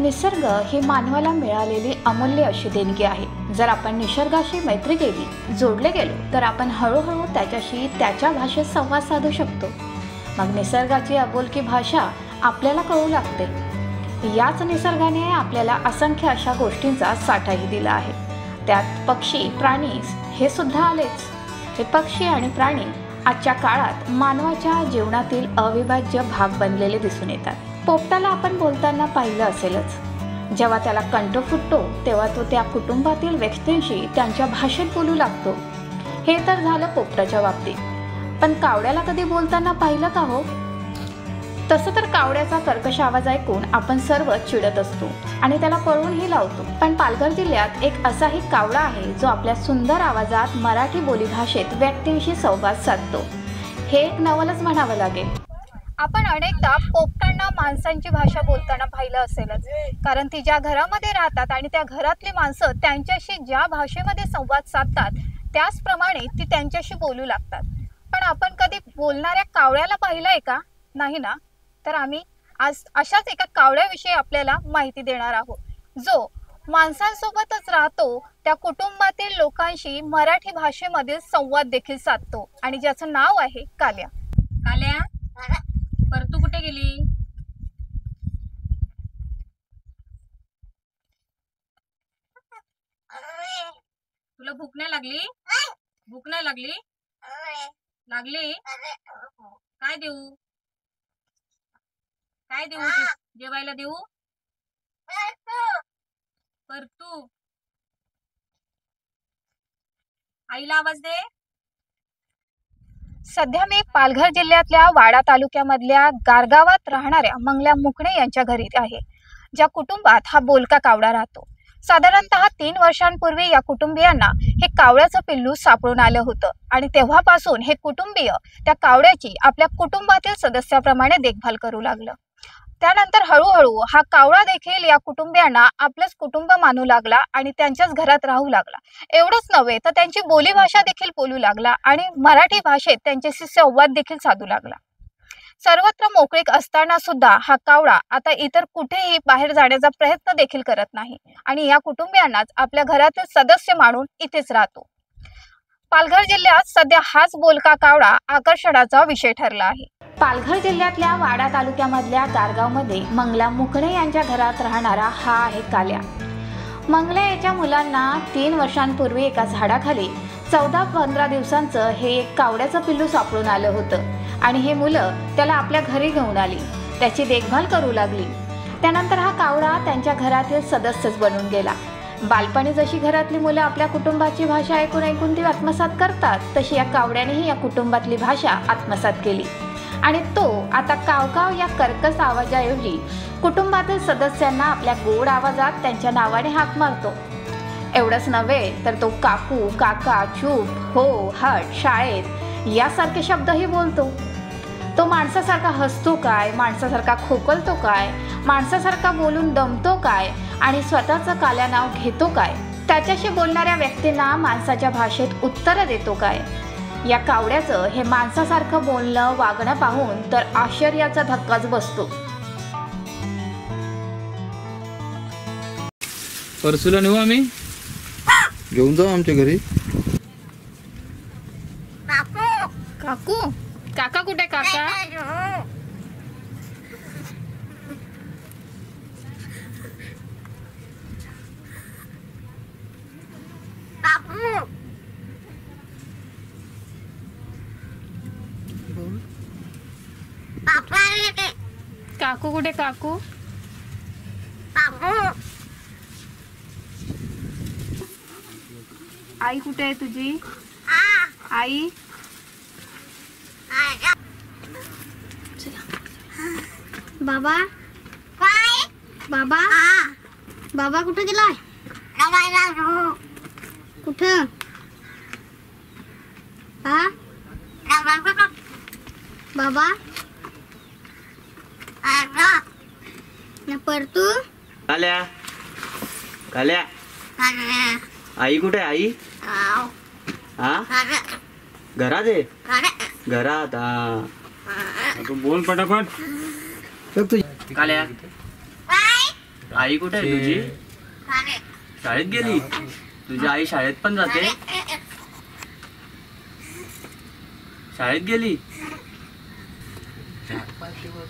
निसर्ग ही मानवाला मिळालेली अमूल्य अशी देणगी आहे। जर आपण निसर्गाशी मैत्री केली, जोडले गेलो, तर आपण हळूहळू त्याच्याशी त्याच्या भाषेत संवाद साधू शकतो। मग निसर्गाची अबोलकी भाषा आपल्याला कळू लागते। याच निसर्गाने आपल्याला असंख्य अशा गोष्टींचा साठाही दिला आहे। त्यात पक्षी, प्राणी हे सुद्धा आलेच। हे पक्षी आणि प्राणी आजच्या काळात मानवाच्या जीवनातील अविभाज्य भाग बनलेले दिसून येतात। पोपटाला आपण बोलताना पाहिलं असेलच। जेव्हा त्याला कंठ फुटतो तेव्हा तो त्या कुटुंबातील व्यक्तींशी त्यांच्या भाषेत बोलू लागतो। हे तर झालं पोपटाच्या बाबतीत, पण कावड्याला कधी बोलताना पाहिलं का हो? तसं तर कावड्याचा कर्कश आवाज ऐकून आपण सर्व चिडत असतो आणि त्याला पळवूनही लावतो। पण पालघर जिल्ह्यात एक असाही कावडा आहे जो आपल्या सुंदर आवाजात मराठी बोलीभाषेत व्यक्तींशी संवाद साधतो। हे एक नवलच म्हणावं लागेल। आपण अनेकदा पोपटांना माणसांची भाषा बोलताना पाहिलं असेलच, कारण ती ज्या घरामध्ये राहतात आणि त्या घरातली माणसं त्यांच्याशी ज्या भाषेमध्ये संवाद साधतात त्याचप्रमाणे ती त्यांच्याशी बोलू लागतात। पण आपण कधी बोलणाऱ्या कावळ्याला पाहिलंय का? नाही ना? तर आम्ही आज अशाच एका कावळ्याविषयी आपल्याला माहिती देणार आहोत, जो माणसांसोबतच राहतो, त्या कुटुंबातील लोकांशी मराठी भाषेमध्ये संवाद देखील साधतो आणि ज्याचं नाव आहे काल्या। काल्या, परतू कुठे गेली? तुला भूक नाही लागली? भूक नाही लागली? लागली? काय देऊ? काय देऊ? जेवायला देऊ? परतू, आईला आवाज दे। सध्या मी पालघर जिल्ह्यातल्या वाडा तालुक्यामधल्या गारगावात राहणाऱ्या मंगल्या मुकणे यांच्या घरी आहे, ज्या कुटुंबात हा बोलका कावडा राहतो। साधारणतः 3 वर्षांपूर्वी या कुटुंबियांना हे कावड्याचं पिल्लू सापडून आलं होतं आणि तेव्हापासून हे कुटुंबीय त्या कावड्याची आपल्या कुटुंबातील सदस्याप्रमाणे देखभाल करू लागलं। त्यानंतर हळूहळू हा कावळा देखील या कुटुंबियांना आपलंच कुटुंब मानू लागला आणि त्यांच्याच घरात राहू लागला। एवढंच नव्हे तर त्यांची बोलीभाषा देखील बोलू लागला आणि मराठी भाषेत त्यांच्याशी संवाद देखील साधू लागला। सर्वत्र मोकळीक असताना सुद्धा हा कावळा आता इतर कुठेही बाहेर जाण्याचा प्रयत्न देखील करत नाही आणि या कुटुंबियांनाच आपल्या घरातील सदस्य मानून इथेच राहतो। पालघर जिल्ह्यात सध्या हाच बोलका कावळा आकर्षणाचा विषय ठरला आहे। पालघर जिल्ह्यातल्या वाडा तालुक्यामधल्या गारगावमध्ये मंगला मुकणे यांच्या घरात राहणारा हा आहे काल्या। मंगला याच्या मुलांना 3 वर्षांपूर्वी एका झाडाखाली 14-15 दिवसांचं हे एक कावड्याचं पिल्लू सापडून आलं होतं आणि हे मुलं त्याला आपल्या घरी घेऊन आली, त्याची देखभाल करू लागली। त्यानंतर हा कावडा त्यांच्या घरातील सदस्यच बनून गेला। बालपणी जशी घरातली मुलं आपल्या कुटुंबाची भाषा ऐकून ऐकून ती आत्मसात करतात, तशी या कावड्यानेही या कुटुंबातली भाषा आत्मसात केली आणि तो आता कावकाव या कर्कश आवाजाऐवजी कुटुंबातील सदस्यांना आपल्या गोड आवाजात त्यांच्या नावाने हाक मारतो। एवढंच नव्हे तर तो काकू, काका, चूप, हो, हट, शाळेत यासारखे शब्दही बोलतो। तो माणसासारखा हसतो काय, माणसासारखा खोकलतो काय, माणसासारखा बोलून दमतो काय आणि स्वतःचं काल्या नाव घेतो काय, त्याच्याशी बोलणाऱ्या व्यक्तींना माणसाच्या भाषेत उत्तर देतो काय। या कावड्याचं हे माणसासारखं बोलणं, वागणं पाहून तर आश्चर्याचा धक्काच बसतो। परसूला नेऊ आम्ही, घेऊन जाऊ आमच्या घरी। काकू, काका कुठे? काका काकू कुठे? काकू आई कुठे आहे तुझी? आई बाबा, बाबा, बाबा कुठे गेलाय? कुठं? बाबा न परतू काल्या, काल्या, आई कुठे? आई हा घरात आहे? घरात? हा, तू बोल पटापट। तर तू काल्या, आई कुठे आहे तुझी? शाळेत गेली? तुझी आई शाळेत पण जाते? शाळेत गेली?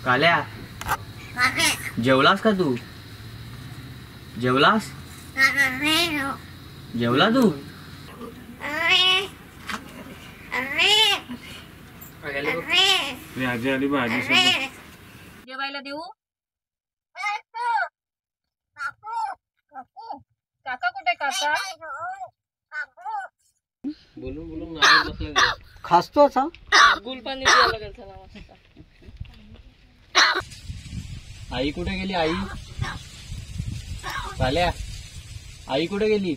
काल्या, जेवलास का तू? जेवलास? जेवला तू? आजी आली भाजी सोबत. जेवायला देऊ? काकू, काका कुठे काका? बोलून बोलून नाव बसला. खासतोच हा. गुलपाणी द्यायला लागेल त्याला. आई कुठे गेली? आई काल्या, आई कुठे गेली?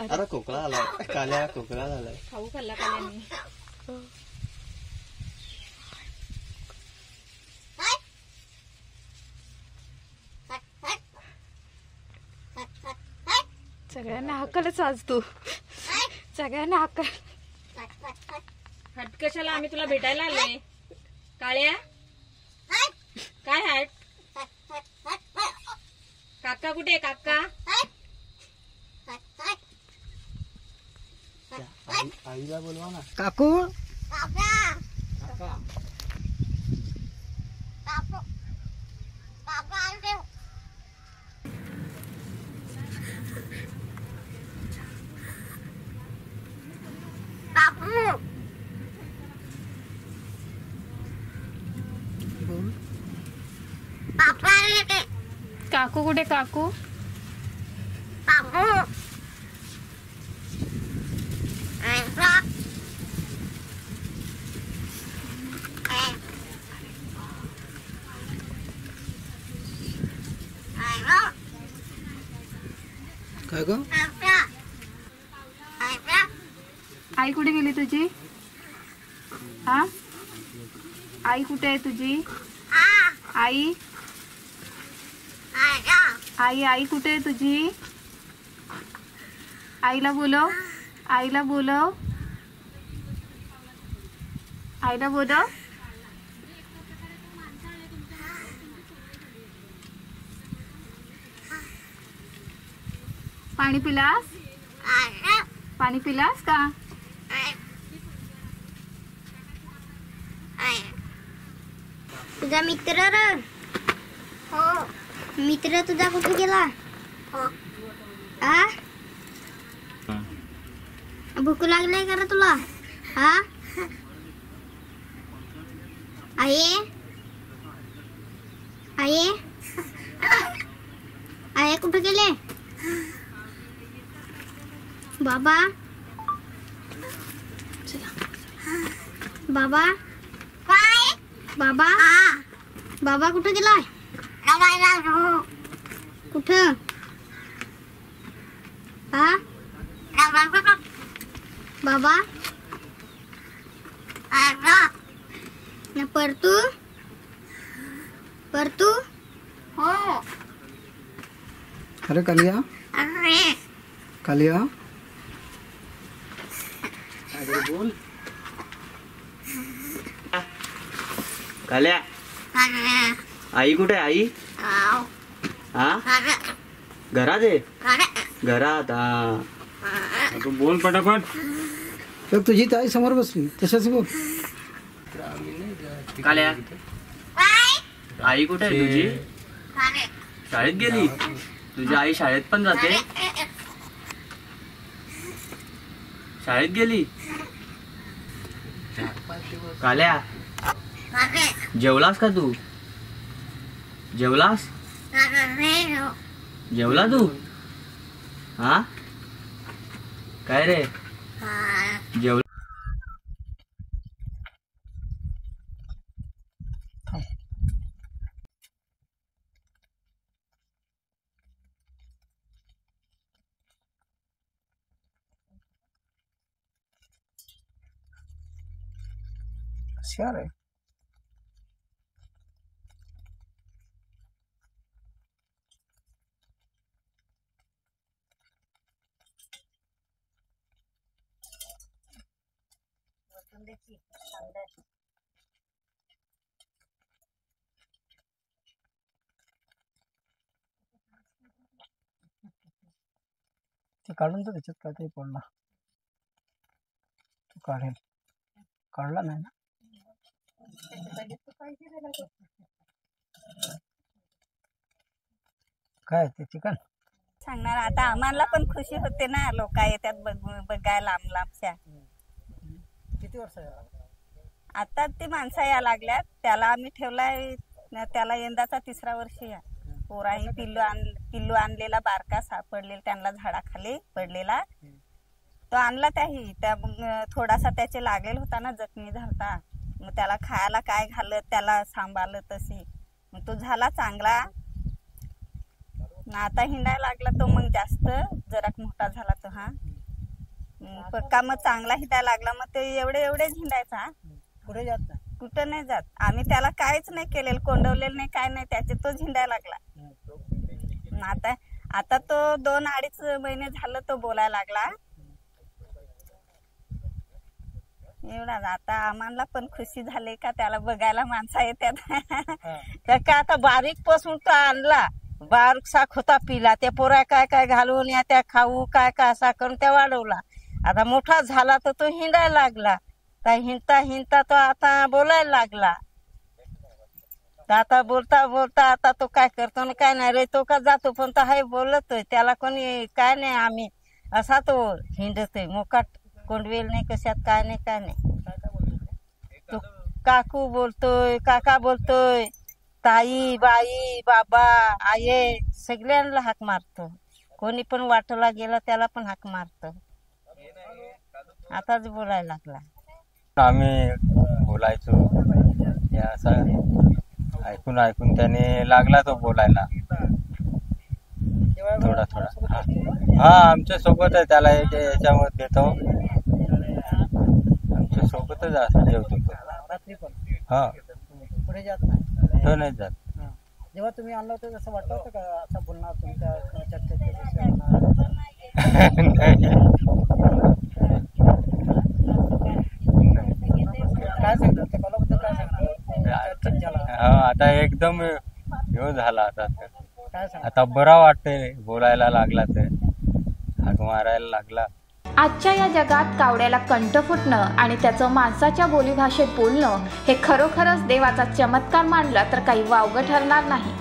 अरे खोकला आलाय. काल्या खोकला झालाय. खाऊ खाल्ला काल्याने. सगळ्यांना हक्कलच आज तू. सगळ्यांना हक्कल. हट कशाला? आम्ही तुला भेटायला आलोय. काळ्या काय हट? काका कुठे? काका आईला बोलवा ना. काकू काकू कुठे? काकू काय ग? आई कुठे गेली तुझी? हा, आई कुठे आहे तुझी? आई आई आई कुठे आहे तुझी? आईला बोलव. आईला बोलव. आईला बोलव. पाणी पिलास? पाणी पिलास का? तुझा मित्र र? हो. मित्र तुझा कुठे गेला? आ? भूक लागली का रे तुला? हा? आई? आई? आई कुठे गेले? बाबा? बाबा? बाबा? बाबा कुठे गेलाय? कुठं? हा? बाबा? ना परतू? परतू? हो. अरे कालिया कालिया बोल. काल्या, आई कुठे? आई हा, घरात आहे? घरात हा. तू बोल पटापट. तर तुझी ताई समोर बसली तशाच बोल. काल्या, आई कुठे आहे तुझी? शाळेत गेली? तुझी आई शाळेत पण जाते? शाळेत गेली? काल्या, जेवलास का तू? जेवलास? जेवला तू? हा, काय रे? जेवला? हुशार आहे. ते काढून तर त्याच्यात काहीतरी पडला. तो काढेल. काढला नाही ना. काय ते चिकन सांगणार आता आम्हाला पण खुशी होते ना, लोक येतात बघायला लांब लांबच्या. किती वर्ष झाला? आता ती माणसं या लागल्यात. त्याला आम्ही ठेवलाय, त्याला यंदाचा 3रा वर्षी आहे. पोराही पिल्लू आणलेला बारका सापडलेला त्यांना झाडाखाली पडलेला, तो आणला त्याही. त्या मग थोडासा त्याचे लागलेला होता ना, जखमी झालता. मग त्याला खायला काय घालत, त्याला सांभाळलं तशी. मग तो झाला चांगला. आता हिंडायला लागला तो, मग जास्त जरा मोठा झाला तो. हा पक्का मग चांगला हिंडायला लागला. मग ते एवढेच हिंडायचा, पुढे जात नाही. कुठं नाही जात. आम्ही त्याला काहीच नाही केलेलं, कोंडवलेलं नाही, काय नाही. त्याचे तो हिंडायला लागला. आता तो 2-2.5 महिने झालं तो बोलायला लागला. एवढा आता आम्हाला पण खुशी झाली का त्याला बघायला माणसं येतात. का आता बारीक पासून तो आणला, बारकसा खोता पिला, त्या पोरा काय काय घालून या त्या खाऊ काय काय असा करून त्या वाढवला. आता मोठा झाला तर तो हिंडायला लागला. तर हिंडता तो आता बोलायला लागला. तर आता बोलता बोलता आता तो काय करतो ना काय नाही रे, तो का जातो पण तो हाय बोलतोय. त्याला कोणी काय नाही, आम्ही असा तो हिंडतोय मोकाट, कोंडवेल नाही कशात, काय नाही. तो काकू बोलतोय, काका बोलतोय, ताई बाई बाबा आये सगळ्यांना हाक मारतो. कोणी पण वाटला गेला त्याला पण हाक मारतो. आताच बोलायला लागला. आम्ही बोलायचो, असं ऐकून त्याने लागला तो बोलायला थोडा. हा आमच्या सोबत आहे, त्याला याच्यामध्ये देतो, आमच्या सोबतच असं जेवतो तो. हा पुढे जात नाही. तो नाही जात. जेव्हा तुम्ही आणलं होतं तसं वाटलं होतं का असं बोलणार तुमच्या चर्चेत? काय सांगतात ते मला, काय सांगतात? आता एकदम हे झाला. आता बरा वाटतंय, बोलायला लागला तर, हाक मारायला लागला. आजच्या या जगात कावड्याला कंठ फुटणं आणि त्याचं माणसाच्या बोलीभाषेत बोलणं हे खरोखरच देवाचा चमत्कार मानला तर काही वावगं ठरणार नाही.